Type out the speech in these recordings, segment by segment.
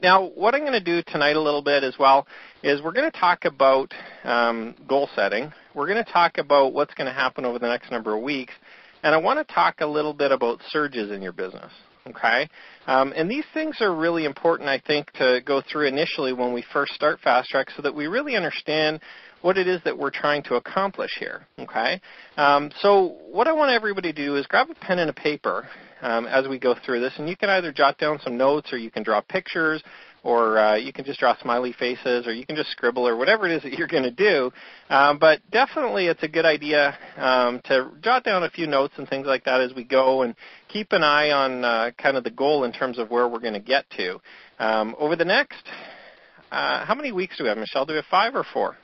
Now, what I'm going to do tonight a little bit as well is we're going to talk about goal setting. We're going to talk about what's going to happen over the next number of weeks, and I want to talk a little bit about surges in your business. Okay, and these things are really important, I think, to go through initially when we first start Fast Track so that we really understand what it is that we're trying to accomplish here. Okay, so what I want everybody to do is grab a pen and a paper as we go through this, and you can either jot down some notes or you can draw pictures, or you can just draw smiley faces, or you can just scribble, or whatever it is that you're going to do. But definitely it's a good idea to jot down a few notes and things like that as we go, and keep an eye on kind of the goal in terms of where we're going to get to. Over the next, how many weeks do we have, Michelle? Do we have 5 or 4?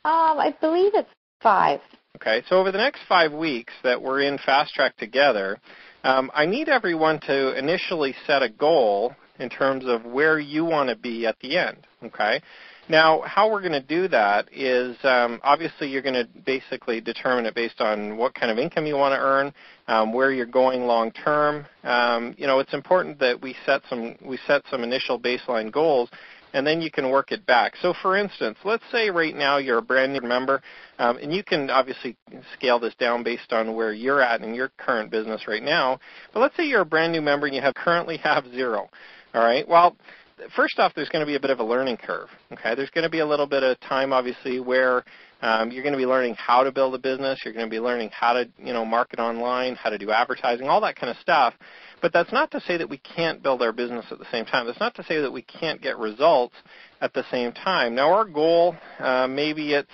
I believe it's 5. Okay, so over the next 5 weeks that we're in Fast Track together, I need everyone to initially set a goal in terms of where you want to be at the end, okay? Now, how we're going to do that is obviously you're going to basically determine it based on what kind of income you want to earn, where you're going long term. It's important that we set some initial baseline goals, and then you can work it back. So, for instance, let's say right now you're a brand new member, and you can obviously scale this down based on where you're at in your current business right now. But let's say you're a brand new member and you currently have 0. All right. Well, first off, there's going to be a bit of a learning curve. Okay. There's going to be a little bit of time, obviously, where you're going to be learning how to build a business. You're going to be learning how to, market online, how to do advertising, all that kind of stuff. But that's not to say that we can't build our business at the same time. That's not to say that we can't get results at the same time. Now, our goal, maybe it's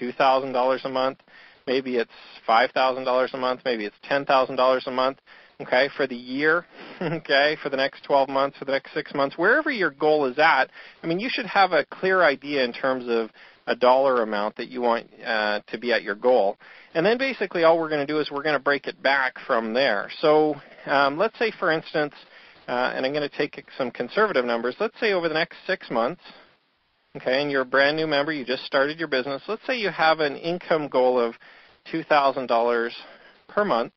$2,000 a month. Maybe it's $5,000 a month. Maybe it's $10,000 a month. Okay, for the year, okay, for the next 12 months, for the next 6 months, wherever your goal is at, you should have a clear idea in terms of a dollar amount that you want to be at your goal. And then basically all we're going to do is we're going to break it back from there. So let's say, for instance, and I'm going to take some conservative numbers, let's say over the next 6 months, okay, and you're a brand new member, you just started your business, let's say you have an income goal of $2,000 per month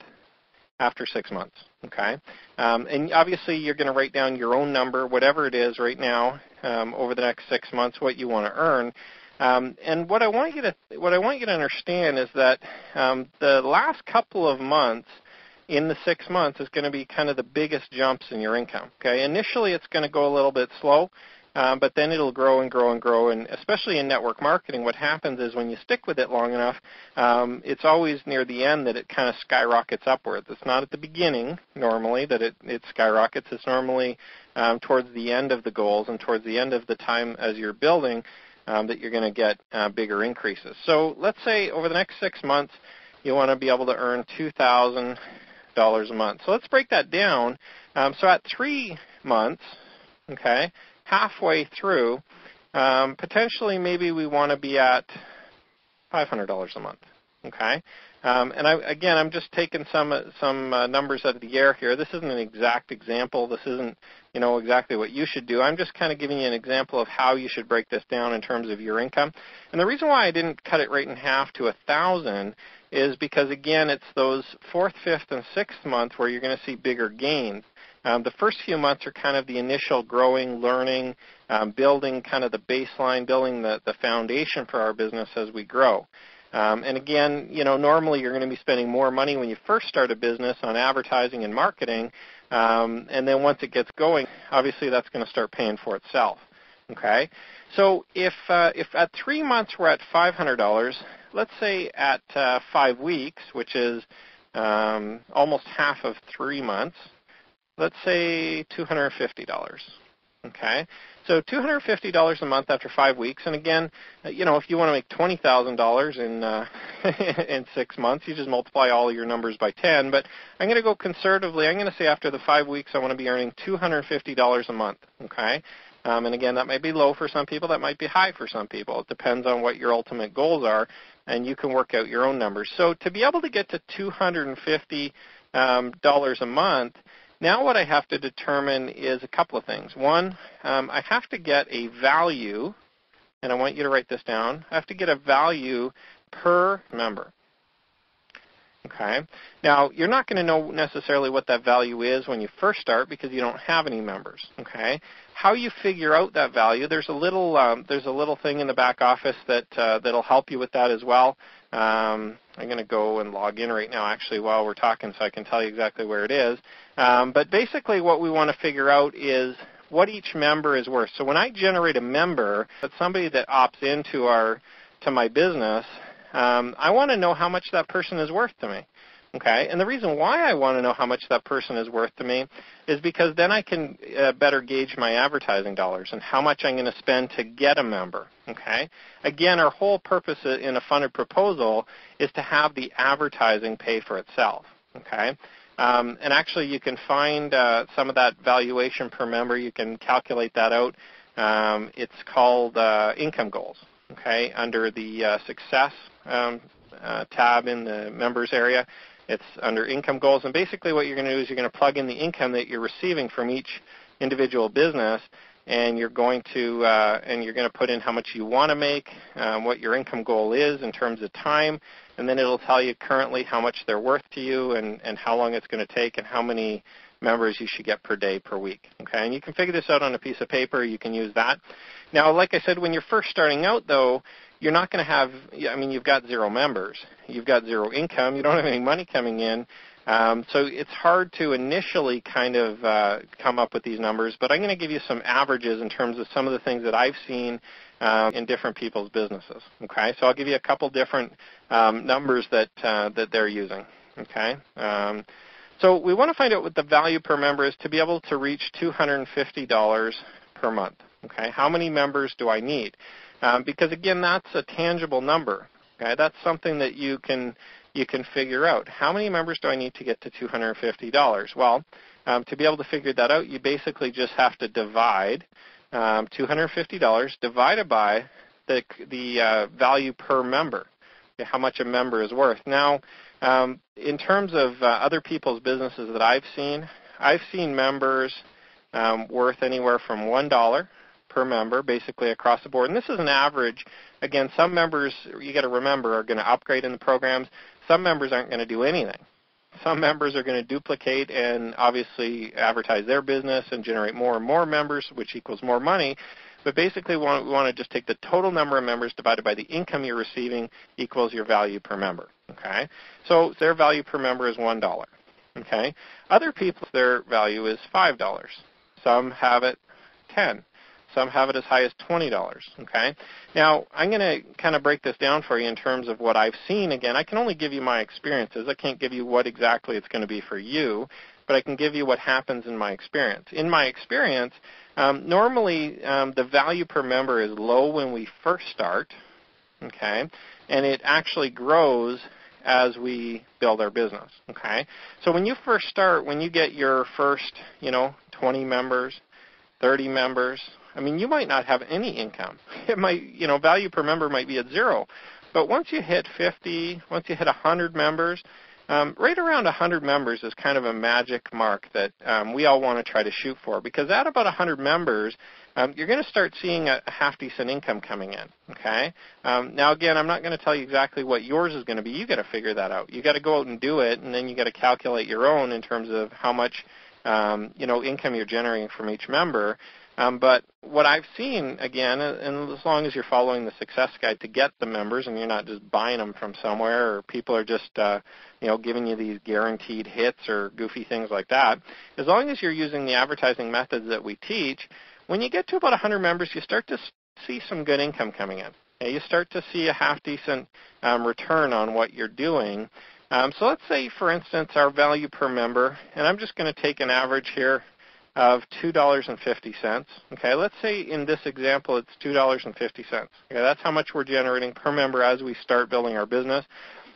after 6 months, okay? And obviously you're going to write down your own number, whatever it is right now, over the next 6 months, what you want to earn. And what I want you to understand is that the last couple of months in the 6 months is going to be kind of the biggest jumps in your income, okay? Initially it's going to go a little bit slow, but then it'll grow and grow and grow, and especially in network marketing, what happens is when you stick with it long enough, it's always near the end that it kind of skyrockets upwards. It's not at the beginning, normally, that it skyrockets. It's normally towards the end of the goals and towards the end of the time as you're building that you're going to get bigger increases. So let's say over the next 6 months, you want to be able to earn $2,000 a month. So let's break that down. So at 3 months, okay, halfway through, potentially maybe we want to be at $500 a month, okay? And I'm just taking some numbers out of the air here. This isn't an exact example. This isn't, exactly what you should do. I'm just kind of giving you an example of how you should break this down in terms of your income. And the reason why I didn't cut it right in half to 1,000 is because, again, it's those 4th, 5th, and 6th month where you're going to see bigger gains. The first few months are kind of the initial growing, learning, building kind of the baseline, building the foundation for our business as we grow. And again, normally you're going to be spending more money when you first start a business on advertising and marketing, and then once it gets going, obviously that's going to start paying for itself. Okay, so if at 3 months we're at $500, let's say at 5 weeks, which is almost half of 3 months, let's say $250. Okay, so $250 a month after 5 weeks, and again, if you want to make $20,000 in 6 months, you just multiply all your numbers by 10. But I'm going to go conservatively. I'm going to say after the 5 weeks, I want to be earning $250 a month. Okay, and again, that might be low for some people, that might be high for some people. It depends on what your ultimate goals are, and you can work out your own numbers. So to be able to get to $250 a month. Now what I have to determine is a couple of things. One, I have to get a value, and I want you to write this down. I have to get a value per member. Okay, Okay. Now, you're not going to know necessarily what that value is when you first start because you don't have any members. Okay. How you figure out that value, there's a little thing in the back office that'll help you with that as well. I'm going to go and log in right now, actually, while we're talking, so I can tell you exactly where it is. But basically, what we want to figure out is what each member is worth. So when I generate a member, that's somebody that opts into my business. I want to know how much that person is worth to me, okay? And the reason why I want to know how much that person is worth to me is because then I can better gauge my advertising dollars and how much I'm going to spend to get a member, okay? Again, our whole purpose in a funded proposal is to have the advertising pay for itself, okay? And actually, you can find some of that valuation per member. You can calculate that out. It's called income goals, okay, under the success tab in the members area. It's under income goals, and basically what you're going to do is you're going to plug in the income that you're receiving from each individual business, and you're going to put in how much you want to make, what your income goal is in terms of time, and then it'll tell you currently how much they're worth to you and how long it's going to take and how many members you should get per day, per week. Okay, and you can figure this out on a piece of paper. You can use that. Now, like I said, when you're first starting out, though, you're not going to have, you've got 0 members. You've got 0 income. You don't have any money coming in. So it's hard to initially kind of come up with these numbers, but I'm going to give you some averages in terms of some of the things that I've seen in different people's businesses. Okay, so I'll give you a couple different numbers that they're using. Okay. So we want to find out what the value per member is to be able to reach $250 per month. Okay, how many members do I need? Because again, that's a tangible number. Okay, that's something that you can figure out. How many members do I need to get to $250? Well, to be able to figure that out, you basically just have to divide $250 divided by the value per member, how much a member is worth. Now, in terms of other people's businesses that I've seen members worth anywhere from $1 per member, basically across the board. And this is an average. Again, some members, you got to remember, are going to upgrade in the programs. Some members aren't going to do anything. Some members are going to duplicate and obviously advertise their business and generate more and more members, which equals more money. But basically, we want to just take the total number of members divided by the income you're receiving equals your value per member. Okay, so their value per member is $1. Okay, other people, their value is $5. Some have it $10. Some have it as high as $20, okay? Now, I'm going to kind of break this down for you in terms of what I've seen. Again, I can only give you my experiences. I can't give you what exactly it's going to be for you, but I can give you what happens in my experience. In my experience, normally the value per member is low when we first start, okay? And it actually grows as we build our business, okay? So when you first start, when you get your first, 20 members, 30 members, you might not have any income. It might, value per member might be at 0. But once you hit 50, once you hit 100 members, right around 100 members is kind of a magic mark that we all want to try to shoot for. Because at about 100 members, you're going to start seeing a half-decent income coming in, okay? Now, again, I'm not going to tell you exactly what yours is going to be. You've got to figure that out. You've got to go out and do it, and then you've got to calculate your own in terms of how much income you're generating from each member. But what I've seen, again, and as long as you're following the success guide to get the members and you're not just buying them from somewhere or people are just, giving you these guaranteed hits or goofy things like that, as long as you're using the advertising methods that we teach, when you get to about 100 members, you start to see some good income coming in. Okay? You start to see a half-decent return on what you're doing. So let's say, for instance, our value per member, and I'm just going to take an average here of $2.50. Okay, let's say in this example it's $2.50. Okay, that's how much we're generating per member as we start building our business.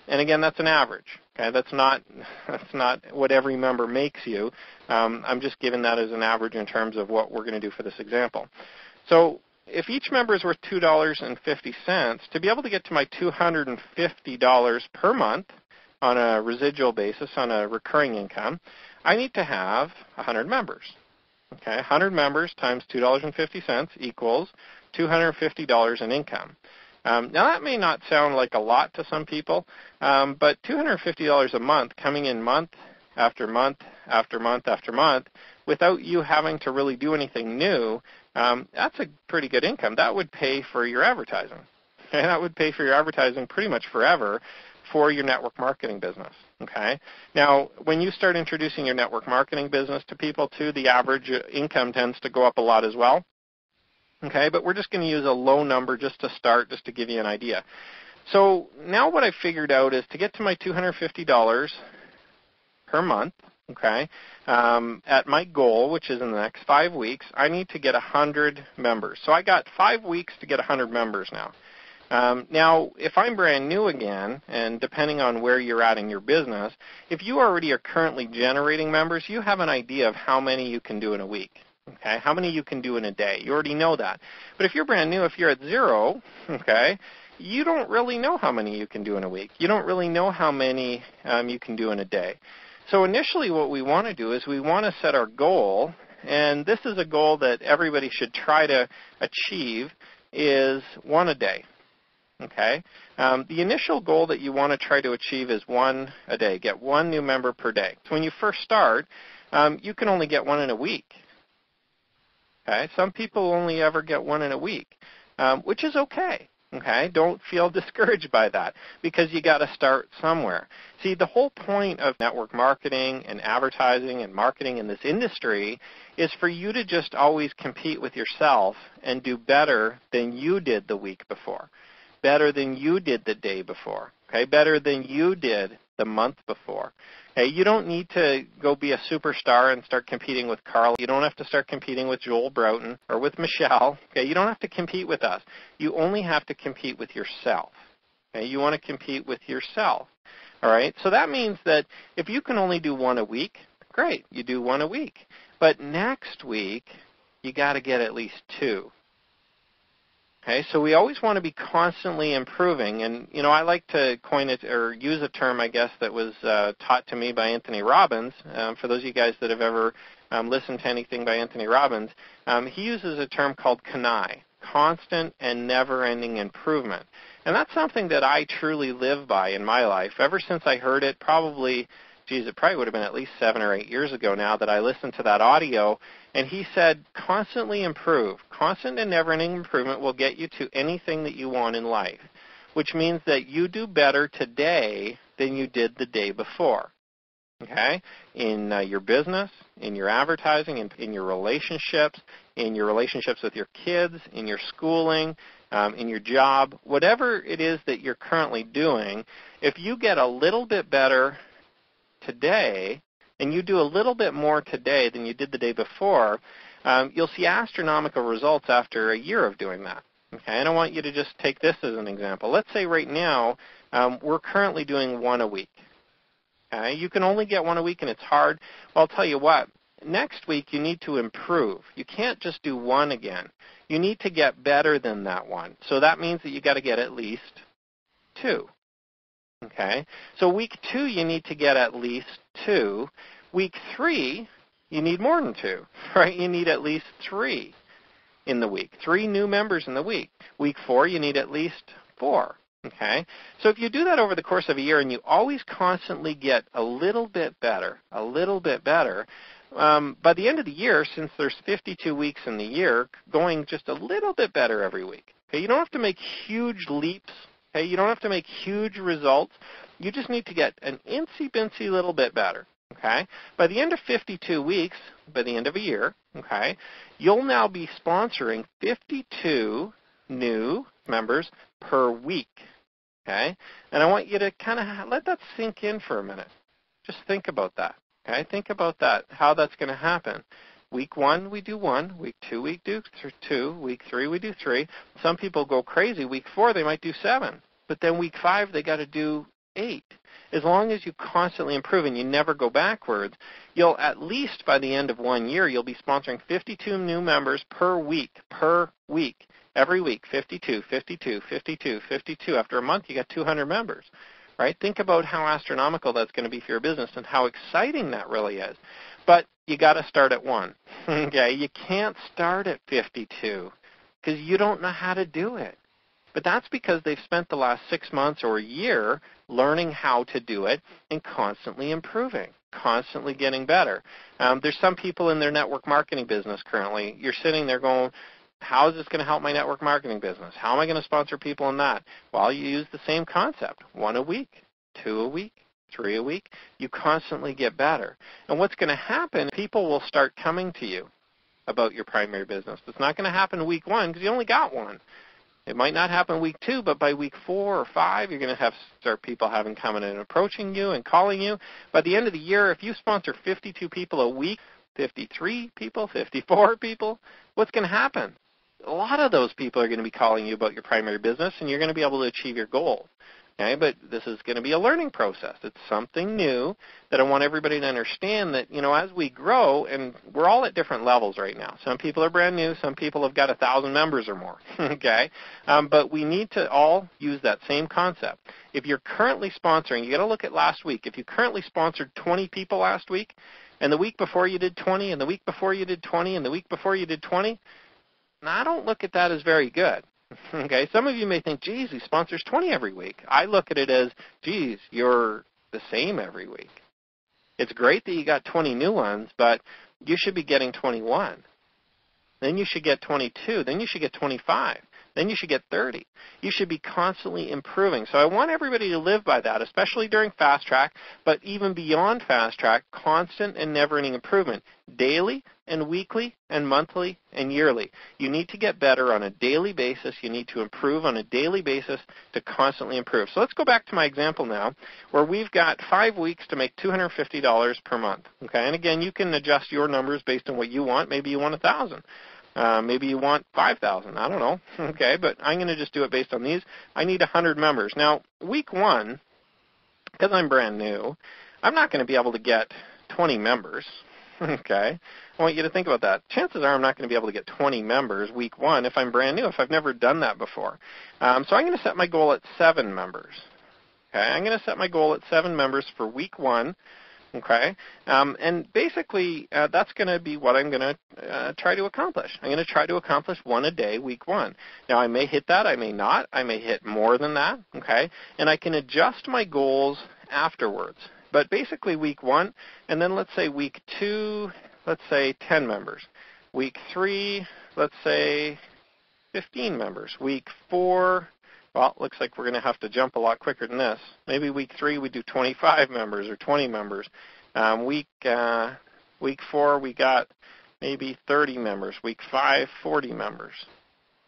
And again, that's an average. Okay, that's not what every member makes you. I'm just giving that as an average in terms of what we're going to do for this example. So if each member is worth $2.50, to be able to get to my $250 per month on a residual basis, on a recurring income, I need to have 100 members. Okay, 100 members times $2.50 equals $250 in income. Now, that may not sound like a lot to some people, but $250 a month coming in month after month after month after month without you having to really do anything new, that's a pretty good income. That would pay for your advertising. And that would pay for your advertising pretty much forever for your network marketing business. Okay. Now, when you start introducing your network marketing business to people too, the average income tends to go up a lot as well. Okay, but we're just going to use a low number just to start, just to give you an idea. So now what I figured out is to get to my $250 per month, okay, at my goal, which is in the next 5 weeks, I need to get 100 members. So I got 5 weeks to get 100 members now. Now, if I'm brand new again, and depending on where you're at in your business, if you already are currently generating members, you have an idea of how many you can do in a week. Okay, how many you can do in a day. You already know that. But if you're brand new, if you're at zero, okay, you don't really know how many you can do in a week. You don't really know how many you can do in a day. So initially what we want to do is we want to set our goal, and this is a goal that everybody should try to achieve, is 1 a day. Okay, the initial goal that you want to try to achieve is 1 a day. Get 1 new member per day. So when you first start, you can only get 1 in a week. Okay, some people only ever get 1 in a week, which is okay. Okay, don't feel discouraged by that because you got to start somewhere. See, the whole point of network marketing and advertising and marketing in this industry is for you to just always compete with yourself and do better than you did the week before, better than you did the day before, okay, better than you did the month before. Okay, you don't need to go be a superstar and start competing with Carl. You don't have to start competing with Joel Broughton or with Michelle. Okay, you don't have to compete with us. You only have to compete with yourself. Okay, you want to compete with yourself. All right, so that means that if you can only do 1 a week, great, you do 1 a week. But next week, you got to get at least 2. Okay, so we always want to be constantly improving, and I like to coin it or use a term, I guess, that was taught to me by Anthony Robbins. For those of you guys that have ever listened to anything by Anthony Robbins, he uses a term called CANI, constant and never-ending improvement, and that's something that I truly live by in my life. Ever since I heard it, it probably would have been at least 7 or 8 years ago now that I listened to that audio. And he said, constantly improve. Constant and never-ending improvement will get you to anything that you want in life, which means that you do better today than you did the day before, okay? In your business, in your advertising, in your relationships with your kids, in your schooling, in your job, whatever it is that you're currently doing, if you get a little bit better today, and you do a little bit more today than you did the day before, you'll see astronomical results after a year of doing that. Okay, and I want you to just take this as an example. Let's say right now we're currently doing 1 a week. Okay, you can only get 1 a week, and it's hard. Well, I'll tell you what. Next week you need to improve. You can't just do 1 again. You need to get better than that 1. So that means that you got to get at least 2. Okay, so week 2 you need to get at least 2. Week 3 you need more than 2, right? You need at least 3 in the week, 3 new members in the week. Week 4 you need at least 4. Okay, so if you do that over the course of a year and you always constantly get a little bit better, by the end of the year, since there's 52 weeks in the year, going just a little bit better every week. Okay, you don't have to make huge leaps. Okay, you don't have to make huge results. You just need to get an incy-bincy little bit better. Okay, by the end of 52 weeks, by the end of a year, okay, you'll now be sponsoring 52 new members per week. Okay, and I want you to kind of let that sink in for a minute. Just think about that. Okay, think about that, how that's going to happen. Week 1, we do 1. Week 2, we do 2. Week 3, we do 3. Some people go crazy. Week 4, they might do 7. But then week 5, they got to do 8. As long as you constantly improve and you never go backwards, you'll at least by the end of 1 year, you'll be sponsoring 52 new members per week. Every week, 52, 52, 52, 52. After a month, you got 200 members. Right? Think about how astronomical that's going to be for your business and how exciting that really is. But you got to start at 1. Okay? You can't start at 52 because you don't know how to do it. But that's because they've spent the last 6 months or a year learning how to do it and constantly improving, constantly getting better. There's some people in their network marketing business currently. You're sitting there going, how is this going to help my network marketing business? How am I going to sponsor people in that? Well, you use the same concept. 1 a week, 2 a week, 3 a week. You constantly get better. And what's going to happen, people will start coming to you about your primary business. It's not going to happen week 1 because you only got one. It might not happen week 2, but by week 4 or 5, you're going to start people coming and approaching you and calling you. By the end of the year, if you sponsor 52 people a week, 53 people, 54 people, what's going to happen? A lot of those people are going to be calling you about your primary business, and you're going to be able to achieve your goal. Okay, but this is going to be a learning process. It's something new that I want everybody to understand that, as we grow, and we're all at different levels right now. Some people are brand new. Some people have got 1,000 members or more, okay? But we need to all use that same concept. If you're currently sponsoring, you got to look at last week. If you currently sponsored 20 people last week, and the week before you did 20, and the week before you did 20, and the week before you did 20, I don't look at that as very good. Okay, some of you may think, geez, he sponsors 20 every week. I look at it as, geez, you're the same every week. It's great that you got 20 new ones, but you should be getting 21. Then you should get 22. Then you should get 25. Then you should get 30. You should be constantly improving. So I want everybody to live by that, especially during Fast Track, but even beyond Fast Track, constant and never-ending improvement, daily and weekly and monthly and yearly. You need to get better on a daily basis. You need to improve on a daily basis to constantly improve. So let's go back to my example now, where we've got 5 weeks to make $250 per month. Okay, and again, you can adjust your numbers based on what you want. Maybe you want 1,000. Maybe you want 5,000. I don't know. Okay, but I'm going to just do it based on these. I need 100 members. Now, week 1, because I'm brand new, I'm not going to be able to get 20 members. Okay, I want you to think about that. Chances are I'm not going to be able to get 20 members week 1 if I'm brand new, if I've never done that before. So I'm going to set my goal at 7 members. Okay, I'm going to set my goal at 7 members for week 1. Okay, and basically that's going to be what I'm going to try to accomplish. I'm going to try to accomplish 1 a day, week 1. Now, I may hit that, I may not. I may hit more than that, okay, and I can adjust my goals afterwards. But basically week 1, and then let's say week 2, let's say 10 members. Week 3, let's say 15 members. Week 4, well, it looks like we're going to have to jump a lot quicker than this. Maybe week 3 we do 25 members or 20 members. Week 4 we got maybe 30 members. Week 5, 40 members.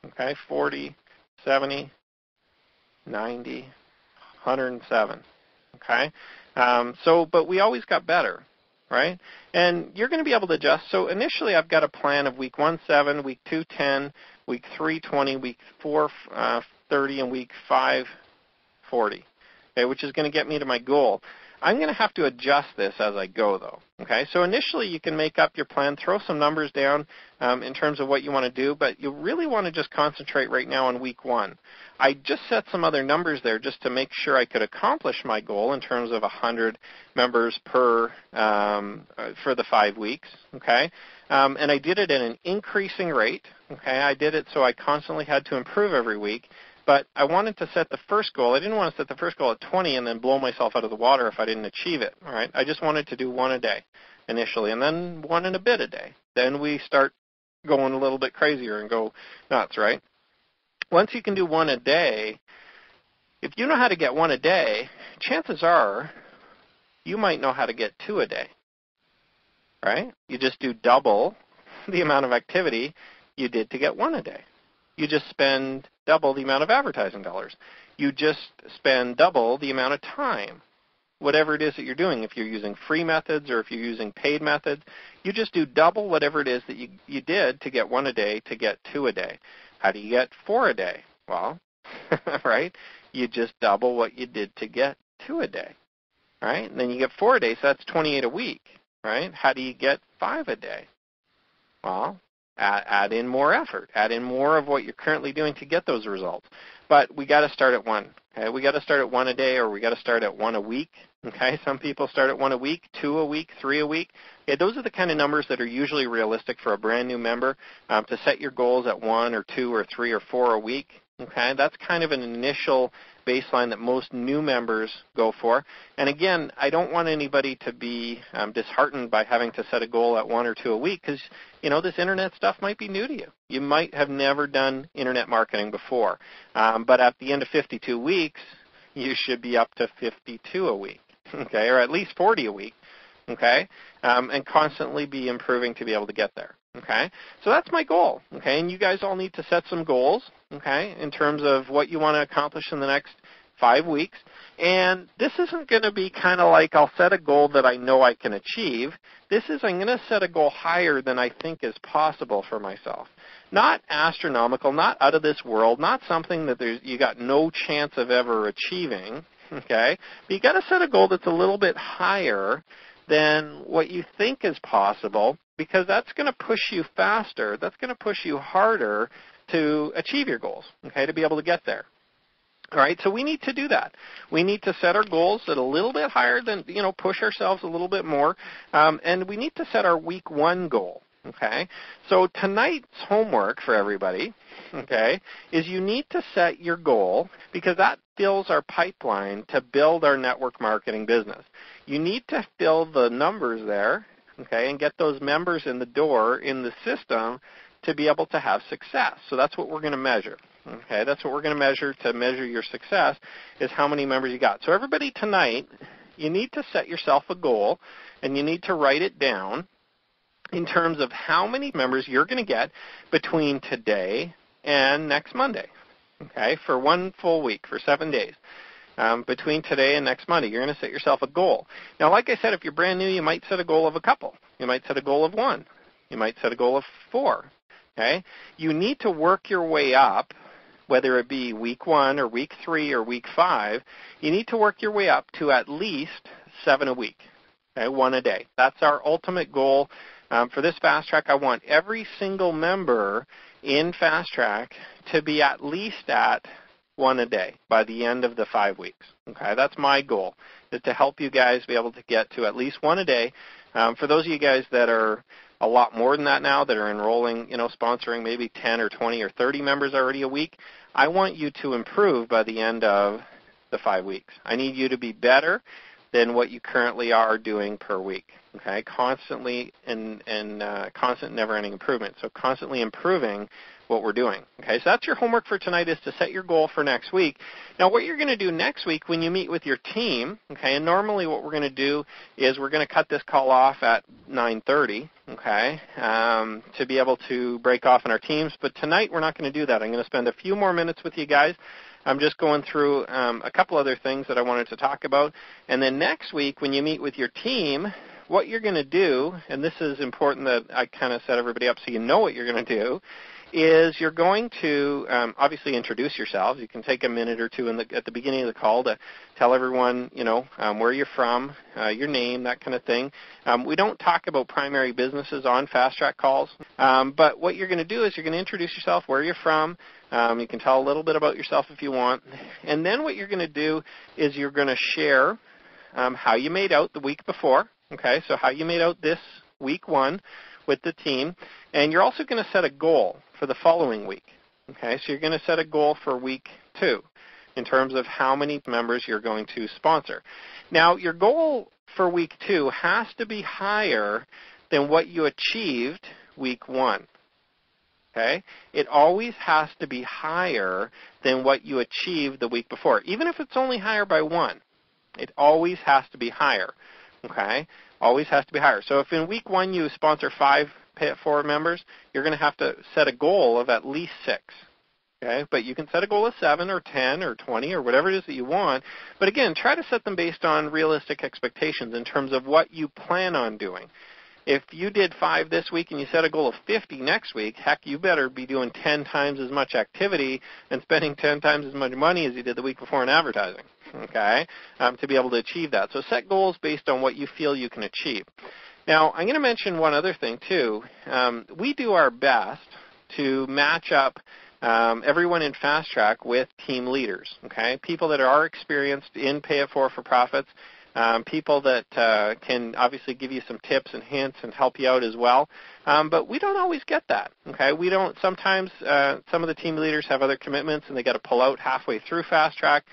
Okay, 40, 70, 90, 107. Okay, but we always got better, right? And you're going to be able to adjust. So initially I've got a plan of week 1, 7, week 2, 10, week 3, 20, week 4, 30, and week 5, 40, okay, which is going to get me to my goal. I'm going to have to adjust this as I go, though. Okay, so initially you can make up your plan, throw some numbers down in terms of what you want to do, but you really want to just concentrate right now on week 1. I just set some other numbers there just to make sure I could accomplish my goal in terms of 100 members per for the 5 weeks. Okay, and I did it at an increasing rate. Okay, I did it so I constantly had to improve every week. But I wanted to set the first goal. I didn't want to set the first goal at 20 and then blow myself out of the water if I didn't achieve it. All right, I just wanted to do 1 a day initially, and then 1 and a bit a day. Then we start going a little bit crazier and go nuts, right? Once you can do 1 a day, if you know how to get 1 a day, chances are you might know how to get 2 a day, right? You just do double the amount of activity you did to get 1 a day. You just spend double the amount of advertising dollars. You just spend double the amount of time, whatever it is that you're doing. If you're using free methods or if you're using paid methods, you just do double whatever it is that you did to get 1 a day to get 2 a day. How do you get 4 a day? Well, right, you just double what you did to get 2 a day, right? And then you get 4 a day, so that's 28 a week, right? How do you get 5 a day? Well, add in more effort, add in more of what you're currently doing to get those results. But we got to start at 1. Okay, we got to start at 1 a day, or we got to start at 1 a week. Okay, some people start at 1 a week, 2 a week, 3 a week. Okay, those are the kind of numbers that are usually realistic for a brand new member. To set your goals at 1 or 2 or 3 or 4 a week Okay, that's kind of an initial baseline that most new members go for. And again, I don't want anybody to be disheartened by having to set a goal at 1 or 2 a week because, this internet stuff might be new to you. You might have never done internet marketing before. But at the end of 52 weeks, you should be up to 52 a week, okay, or at least 40 a week, okay, and constantly be improving to be able to get there. Okay, so that's my goal, okay, and you guys all need to set some goals, okay, in terms of what you want to accomplish in the next 5 weeks, and this isn't going to be kind of like I'll set a goal that I know I can achieve. This is I'm going to set a goal higher than I think is possible for myself. Not astronomical, not out of this world, not something that you got no chance of ever achieving, okay, but you got to set a goal that's a little bit higher than what you think is possible, because that's going to push you faster. That's going to push you harder to achieve your goals, okay, to be able to get there. All right, so we need to do that. We need to set our goals at a little bit higher than, push ourselves a little bit more, and we need to set our week 1 goal, okay? So tonight's homework for everybody, okay, is you need to set your goal because that fills our pipeline to build our network marketing business. You need to fill the numbers there, okay, and get those members in the door in the system to be able to have success. So that's what we're going to measure, okay? That's what we're going to measure your success is how many members you got. So everybody tonight, you need to set yourself a goal, and you need to write it down in terms of how many members you're going to get between today and next Monday, okay, for 1 full week, for 7 days. Between today and next Monday, you're going to set yourself a goal. Now, like I said, if you're brand new, you might set a goal of a couple. You might set a goal of 1. You might set a goal of 4. Okay? You need to work your way up, whether it be week 1 or week 3 or week 5. You need to work your way up to at least 7 a week, okay? 1 a day. That's our ultimate goal. For this Fast Track, I want every single member in Fast Track to be at least at 1 a day by the end of the 5 weeks. Okay, that's my goal, is to help you guys be able to get to at least 1 a day. For those of you guys that are a lot more than that now, that are enrolling, sponsoring maybe 10 or 20 or 30 members already a week, I want you to improve by the end of the 5 weeks. I need you to be better than what you currently are doing per week. Okay, constantly and constant, never-ending improvement. So constantly improving what we're doing. Okay, so that's your homework for tonight, is to set your goal for next week. Now, what you're going to do next week when you meet with your team, okay, and normally what we're going to do is we're going to cut this call off at 9:30, okay, to be able to break off in our teams. But tonight we're not going to do that. I'm going to spend a few more minutes with you guys. I'm just going through a couple other things that I wanted to talk about. And then next week when you meet with your team, what you're going to do, and this is important that I kind of set everybody up so you know what you're going to do, is you're going to obviously introduce yourselves. You can take a minute or two at the beginning of the call to tell everyone, where you're from, your name, that kind of thing. We don't talk about primary businesses on Fast Track calls, but what you're going to do is you're going to introduce yourself, where you're from. You can tell a little bit about yourself if you want. And then what you're going to do is you're going to share how you made out the week before. Okay, so how you made out this week 1 with the team. And you're also going to set a goal for the following week. Okay, so you're going to set a goal for week 2 in terms of how many members you're going to sponsor. Now, your goal for week 2 has to be higher than what you achieved week 1. Okay? It always has to be higher than what you achieved the week before, even if it's only higher by 1. It always has to be higher. Okay? Always has to be higher. So if in week 1 you sponsor 5 Pay It Forward members, you're going to have to set a goal of at least 6. Okay? But you can set a goal of 7 or 10 or 20 or whatever it is that you want. But again, try to set them based on realistic expectations in terms of what you plan on doing. If you did 5 this week and you set a goal of 50 next week, heck, you better be doing 10 times as much activity and spending 10 times as much money as you did the week before in advertising, okay, to be able to achieve that. So set goals based on what you feel you can achieve. Now, I'm going to mention one other thing, too. We do our best to match up everyone in Fast Track with team leaders, okay, people that are experienced in Pay It Forward for Profits, people that can obviously give you some tips and hints and help you out as well. But we don't always get that, okay? We don't, sometimes some of the team leaders have other commitments and they got to pull out halfway through Fast Track.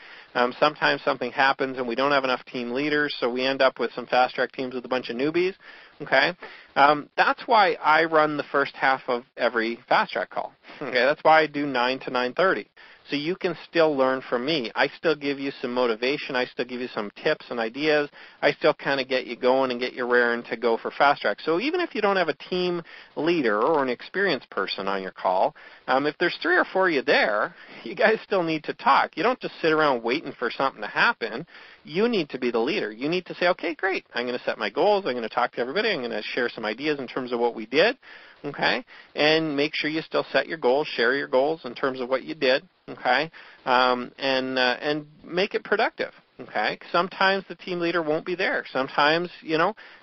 Sometimes something happens and we don't have enough team leaders, so we end up with some Fast Track teams with a bunch of newbies, okay? That's why I run the first half of every Fast Track call, okay? That's why I do 9 to 9:30. So you can still learn from me. I still give you some motivation. I still give you some tips and ideas. I still kind of get you going and get you raring to go for Fast Track. So even if you don't have a team leader or an experienced person on your call, if there's 3 or 4 of you there, you guys still need to talk. You don't just sit around waiting for something to happen. You need to be the leader. You need to say, okay, great. I'm going to set my goals. I'm going to talk to everybody. I'm going to share some ideas in terms of what we did. Okay, and make sure you still set your goals, share your goals in terms of what you did, okay, and make it productive, okay. Sometimes the team leader won't be there. Sometimes,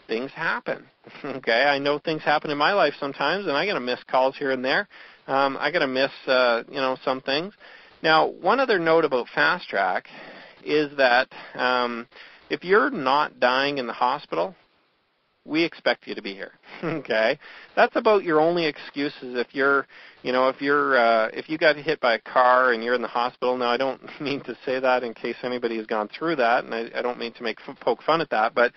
things happen, okay. I know things happen in my life sometimes, and I got to miss calls here and there. I got to miss, some things. Now, one other note about Fast Track is that if you're not dying in the hospital, we expect you to be here. Okay, that's about your only excuses if you're, if you got hit by a car and you're in the hospital. Now, I don't mean to say that in case anybody has gone through that, and I don't mean to poke fun at that, but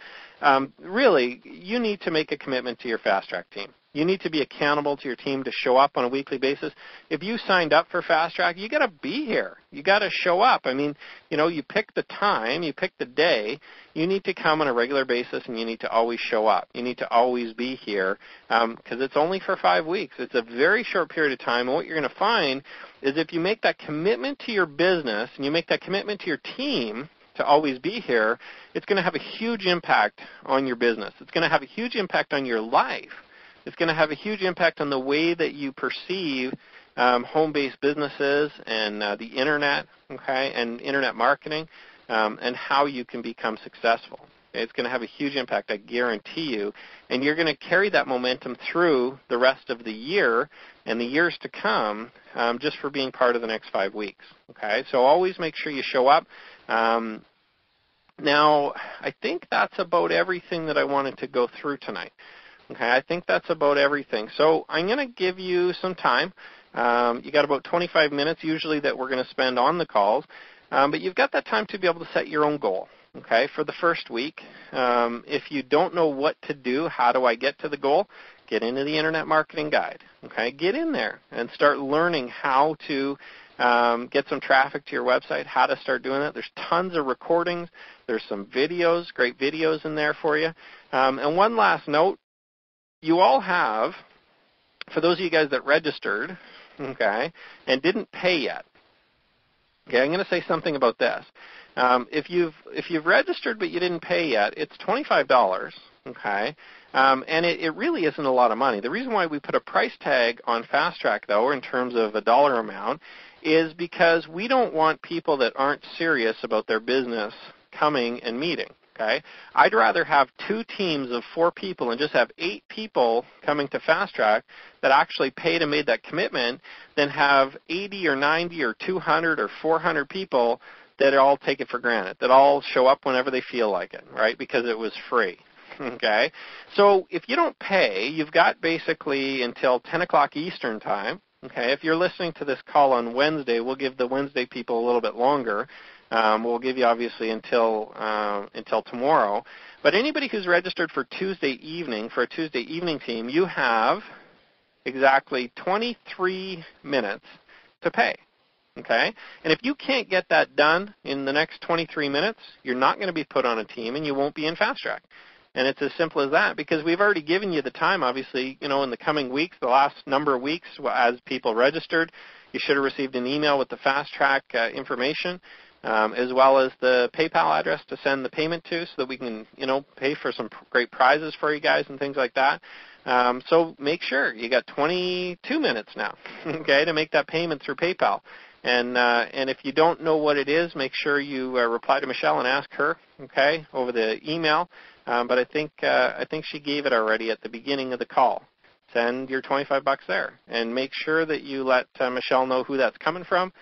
really, you need to make a commitment to your Fast Track team. You need to be accountable to your team to show up on a weekly basis. If you signed up for Fast Track, you got to be here. You got to show up. I mean, you pick the time, you pick the day. You need to come on a regular basis, and you need to always show up. You need to always be here because it's only for 5 weeks. It's a very short period of time, and what you're going to find is if you make that commitment to your business and you make that commitment to your team to always be here, it's going to have a huge impact on your business. It's going to have a huge impact on your life. It's going to have a huge impact on the way that you perceive home-based businesses and the Internet, okay, and Internet marketing, and how you can become successful. It's going to have a huge impact, I guarantee you, and you're going to carry that momentum through the rest of the year and the years to come just for being part of the next 5 weeks, okay? So always make sure you show up. Now, I think that's about everything that I wanted to go through tonight. Okay, I think that's about everything. So I'm going to give you some time. You got about 25 minutes usually that we're going to spend on the calls, but you've got that time to be able to set your own goal, okay, for the first week. If you don't know what to do, how do I get to the goal, get into the Internet Marketing Guide, okay? Get in there and start learning how to get some traffic to your website, how to start doing it. There's tons of recordings. There's some videos, great videos in there for you. And one last note, you all have, for those of you guys that registered, okay, and didn't pay yet, okay, I'm going to say something about this. If you've registered but you didn't pay yet, it's $25, okay, and it really isn't a lot of money. The reason why we put a price tag on Fast Track, though, in terms of a dollar amount, is because we don't want people that aren't serious about their business coming and meeting. Okay, I'd rather have 2 teams of 4 people and just have 8 people coming to Fast Track that actually paid and made that commitment than have 80 or 90 or 200 or 400 people that all take it for granted, that all show up whenever they feel like it, right, because it was free. Okay, so if you don't pay, you've got basically until 10 o'clock Eastern time. Okay, if you're listening to this call on Wednesday, we'll give the Wednesday people a little bit longer. We'll give you obviously until tomorrow. But anybody who's registered for Tuesday evening, for a Tuesday evening team, you have exactly 23 minutes to pay. Okay? And if you can't get that done in the next 23 minutes, you're not going to be put on a team and you won't be in Fast Track. And it's as simple as that, because we've already given you the time, obviously, in the coming weeks, the last number of weeks, as people registered, you should have received an email with the Fast Track information. As well as the PayPal address to send the payment to, so that we can, pay for some great prizes for you guys and things like that. So make sure you got 22 minutes now, okay, to make that payment through PayPal. And if you don't know what it is, make sure you reply to Michelle and ask her, okay, over the email. But I think she gave it already at the beginning of the call. Send your $25 there, and make sure that you let Michelle know who that's coming from.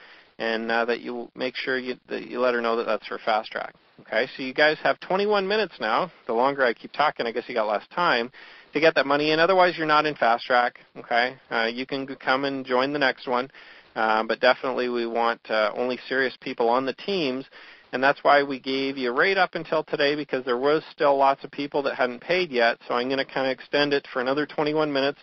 And that you make sure that you let her know that that's for Fast Track. Okay, so you guys have 21 minutes now. The longer I keep talking, I guess you got less time to get that money in. Otherwise, you're not in Fast Track. Okay, you can come and join the next one, but definitely we want only serious people on the teams, and that's why we gave you right up until today, because there was still lots of people that hadn't paid yet. So I'm going to kind of extend it for another 21 minutes.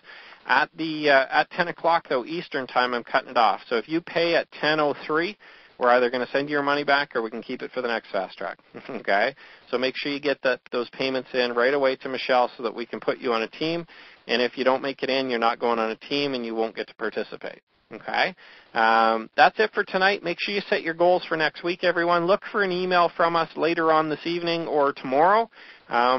At 10 o'clock though Eastern time, I'm cutting it off. So if you pay at 10:03. We're either going to send you your money back or we can keep it for the next Fast Track. Okay? So make sure you get those payments in right away to Michelle so that we can put you on a team. And if you don't make it in, you're not going on a team and you won't get to participate. Okay? That's it for tonight. Make sure you set your goals for next week, everyone. Look for an email from us later on this evening or tomorrow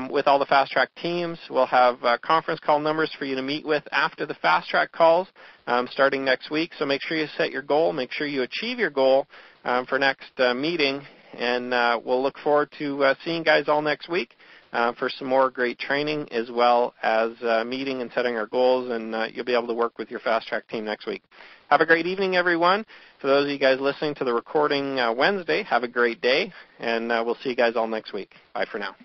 with all the Fast Track teams. We'll have conference call numbers for you to meet with after the Fast Track calls starting next week. So make sure you set your goal. Make sure you achieve your goal for next meeting. And we'll look forward to seeing you guys all next week for some more great training, as well as meeting and setting our goals. And you'll be able to work with your Fast Track team next week. Have a great evening, everyone. For those of you guys listening to the recording Wednesday, have a great day. And we'll see you guys all next week. Bye for now.